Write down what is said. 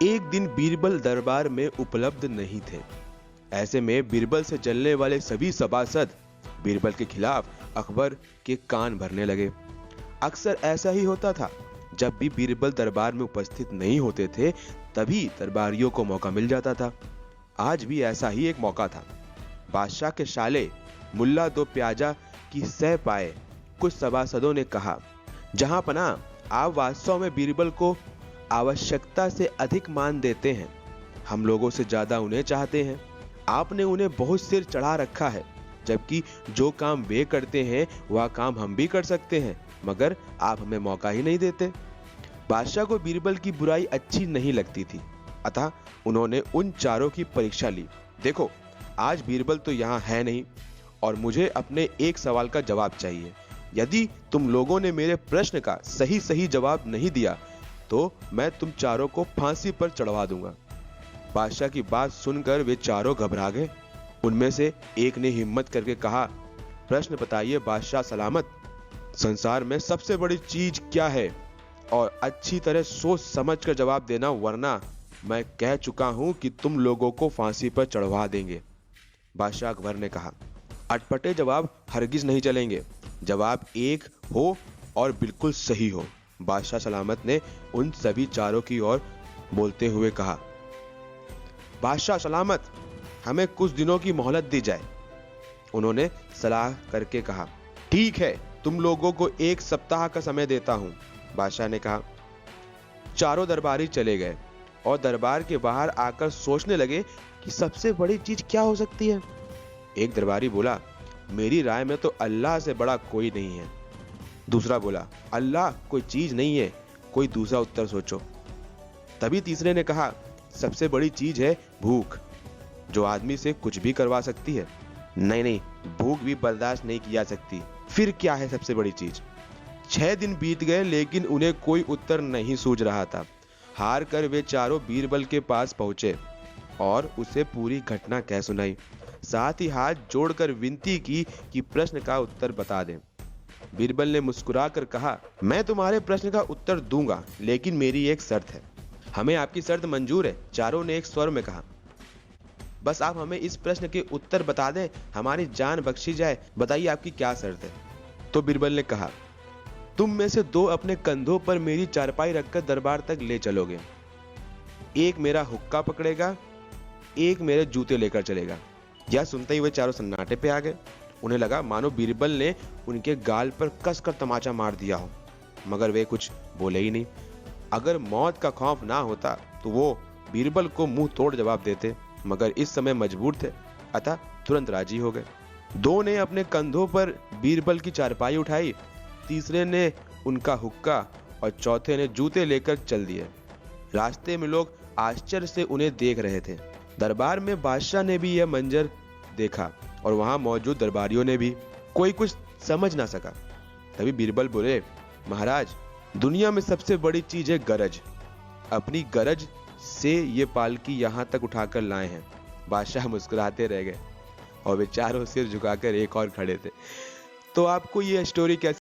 एक दिन बीरबल दरबार में उपलब्ध नहीं थे। ऐसे में बीरबल से जलने वाले सभी सभासद बीरबल के खिलाफ अकबर के कान भरने लगे। अक्सर ऐसा ही होता था, जब भी बीरबल दरबार में उपस्थित नहीं होते थे तभी दरबारियों को मौका मिल जाता था। आज भी ऐसा ही एक मौका था। बादशाह के साले मुल्ला दो प्याजा की सह पाए कुछ सभासदों ने कहा, जहां पना आप वास्तव में बीरबल को आवश्यकता से अधिक मान देते हैं। हम लोगों से ज्यादा उन्हें चाहते हैं। आपने उन्हें बहुत सिर चढ़ा रखा है, जबकि जो काम वे करते हैं वह काम हम भी कर सकते हैं, मगर आप हमें मौका ही नहीं देते। बादशाह को बीरबल की बुराई अच्छी नहीं लगती थी, अतः उन्होंने उन चारों की परीक्षा ली। देखो, आज बीरबल तो यहाँ है नहीं और मुझे अपने एक सवाल का जवाब चाहिए। यदि तुम लोगों ने मेरे प्रश्न का सही सही जवाब नहीं दिया तो मैं तुम चारों को फांसी पर चढ़वा दूंगा। बादशाह की बात सुनकर वे चारों घबरा गए। उनमें से एक ने हिम्मत करके कहा, प्रश्न बताइए बादशाह सलामत। संसार में सबसे बड़ी चीज क्या है? और अच्छी तरह सोच समझ कर जवाब देना, वरना मैं कह चुका हूं कि तुम लोगों को फांसी पर चढ़वा देंगे। बादशाह अकबर ने कहा, अटपटे जवाब हरगिज नहीं चलेंगे। जवाब एक हो और बिल्कुल सही हो। बादशाह सलामत ने उन सभी चारों की ओर बोलते हुए कहा, बादशाह सलामत, हमें कुछ दिनों की मोहलत दी जाए। उन्होंने सलाह करके कहा, ठीक है, तुम लोगों को 1 सप्ताह का समय देता हूं। बादशाह ने कहा। चारों दरबारी चले गए और दरबार के बाहर आकर सोचने लगे कि सबसे बड़ी चीज क्या हो सकती है। एक दरबारी बोला, मेरी राय में तो अल्लाह से बड़ा कोई नहीं है। दूसरा बोला, अल्लाह कोई चीज नहीं है, कोई दूसरा उत्तर सोचो। तभी तीसरे ने कहा, सबसे बड़ी चीज है भूख, जो आदमी से कुछ भी करवा सकती है। नहीं, भूख भी बर्दाश्त नहीं की जा सकती। फिर क्या है सबसे बड़ी चीज? 6 दिन बीत गए लेकिन उन्हें कोई उत्तर नहीं सूझ रहा था। हार कर वे चारों बीरबल के पास पहुंचे और उसे पूरी घटना कह सुनाई। साथ ही हाथ जोड़कर विनती की कि प्रश्न का उत्तर बता दें। बीरबल ने मुस्कुराकर कहा, मैं तुम्हारे प्रश्न का उत्तर दूंगा, लेकिन मेरी एक शर्त है। हमें आपकी शर्त मंजूर है, चारों ने एक स्वर में कहा। बस आप हमें इस प्रश्न के उत्तर बता दें, हमारी जान बख्शी जाए। बताइए आपकी क्या शर्त है? तो बीरबल ने कहा, तुम में से 2 अपने कंधों पर मेरी चारपाई रखकर दरबार तक ले चलोगे। एक मेरा हुक्का पकड़ेगा, एक मेरे जूते लेकर चलेगा। यह सुनते ही वे चारों सन्नाटे पे आ गए। उन्हें लगा मानो बीरबल ने उनके गाल पर कसकर तमाचा मार दिया हो, मगर वे कुछ बोले ही नहीं। अगर मौत का खौफ ना होता तो वो बीरबल को मुंह तोड़ जवाब देते, मगर इस समय मजबूर थे, अतः तुरंत राजी हो गए। 2 ने अपने कंधों पर बीरबल की चारपाई उठाई, तीसरे ने उनका हुक्का और चौथे ने जूते लेकर चल दिए। रास्ते में लोग आश्चर्य से उन्हें देख रहे थे। दरबार में बादशाह ने भी यह मंजर देखा और वहां मौजूद दरबारियों ने भी। कोई कुछ समझ ना सका। तभी बीरबल बोले, महाराज, दुनिया में सबसे बड़ी चीज है गरज। अपनी गरज से ये पालकी यहां तक उठाकर लाए हैं। बादशाह मुस्कुराते रह गए और वे चारों सिर झुकाकर एक और खड़े थे। तो आपको ये स्टोरी कैसी